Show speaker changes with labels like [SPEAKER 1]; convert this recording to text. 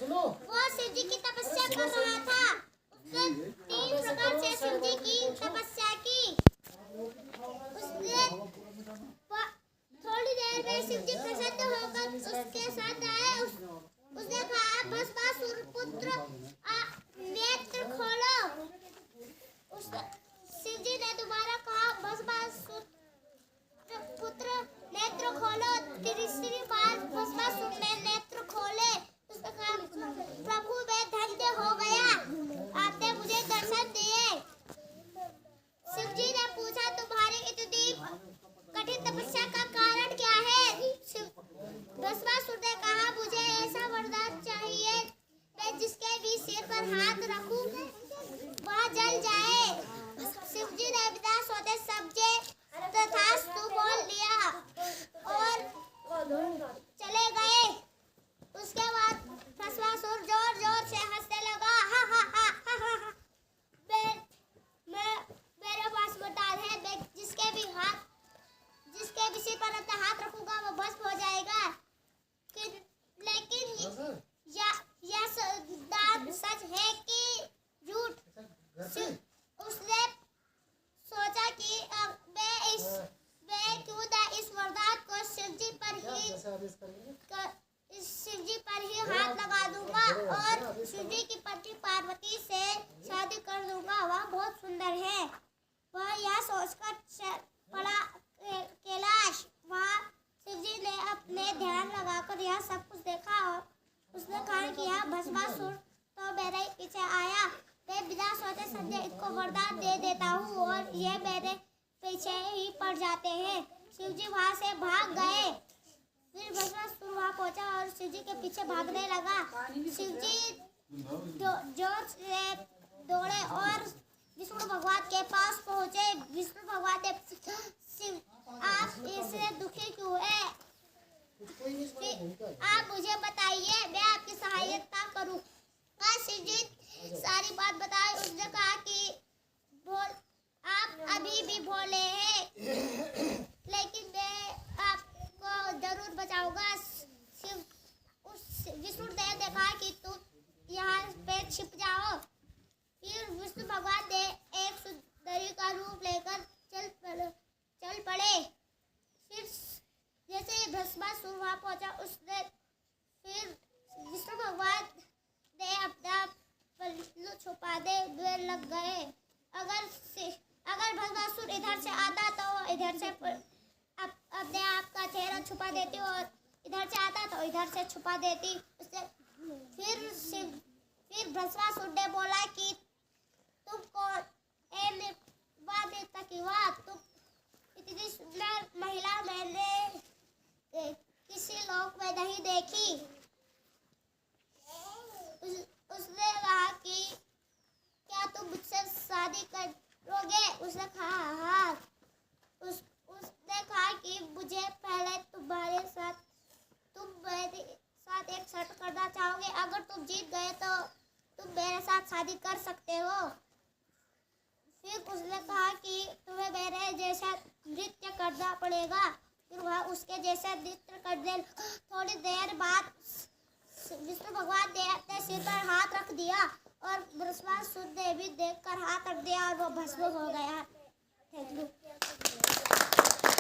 [SPEAKER 1] वो शिव जी की तपस्या कर रहा था। उसने 3 प्रकार से शिव जी की तपस्या की। उसने थोड़ी देर में शिव जी प्रसन्न होकर उसके साथ आए। उसने कहा, भस्मासुर पुत्र नेत्र खोलो। शिव जी ने दोबारा कहा, भस्मासुर पुत्र नेत्र खोलो। तीसरी बार भस्मासुर ने नेत्र खोले। उसने कहा, प्रभु मैं धन्य हो गया, आपने मुझे दर्शन दिए। शिव जी ने पूछा, तुम्हारी इतनी कठिन तपस्या का कारण क्या है? भस्मासुर ने कहा, मुझे ऐसा वरदान चाहिए, मैं जिसके भी सिर पर हाथ रखूं वह जल जाए। शिव जी ने बिना सोचे समझे तथास्तु बोल दिया और चले गए। उसके बाद भस्मासुर जोर जोर से हंसने लगा। हा हा हा हा हा हा। मेरे पास वरदान है, मैं जिसके भी सिर पर अपना हाथ रखूंगा वो भस्म हो जाएगा। लेकिन यह दान सच है कि झूठ? उसने सोचा कि मैं क्यों ना इस वरदान को शिव जी पर ही हाथ लगा दूंगा और शिव जी की पत्नी पार्वती से शादी कर दूंगा। वह बहुत सुंदर है। वह यह सोचकर पड़ा कैलाश। वहाँ शिव जी ने अपने ध्यान लगाकर यह सब कुछ देखा और उसने कहा कि यह भस्मासुर तो मेरे पीछे आया, मैं बिना सोचे समझे इसको वरदान दे देता हूँ और ये मेरे पीछे ही पड़ जाते हैं। शिव जी वहाँ से भाग गए। फिर भस्मासुर वहाँ पहुँचा और शिव जी के पीछे भागने लगा। शिव जी जोर से दौड़े और विष्णु भगवान के पास पहुँचे। विष्णु भगवान ने, शिव आप इससे दुखी क्यों है? आप मुझे बताइए, मैं आपकी सहायता करूँ। शिव जी सारी बात बताई। उसने कहा कि आप अभी भी भोले हैं, लेकिन मैं आपको जरूर बचाऊंगा। विष्णु देव ने कहा कि तुम यहाँ पे छिप जाओ। फिर विष्णु भगवान ने एक सुंदरी का रूप लेकर चल पड़े। फिर जैसे ही भस्मासुर वहाँ पहुँचा, उसने फिर विष्णु भगवान ने अपना पल्लू छुपाने में लग गए। अगर भस्मासुर इधर से आता तो इधर से अपने आप का चेहरा छुपा देती और इधर से आता तो इधर से छुपा देती। फिर भस्मासुर ने बोला कि तुम कौन? तुम इतनी सुंदर महिला मैंने किसी लोक में नहीं देखी। उसने कहा कि क्या तुम मुझसे शादी करोगे? उसने कहा हाँ। उसने कहा कि मुझे पहले तुम्हारे साथ एक शर्त करना चाहोगे। अगर तुम जीत गए तो तुम मेरे साथ शादी कर सकते हो। फिर उसने कहा कि तुम्हें मेरे जैसा नृत्य करना पड़ेगा। फिर वह उसके जैसा नृत्य कर दे। थोड़ी देर बाद विष्णु भगवान ने अपने सिर पर हाथ रख दिया और भस्मासुर ने भी देखकर हाथ रख दिया और वो भस्म हो गया। Thank you.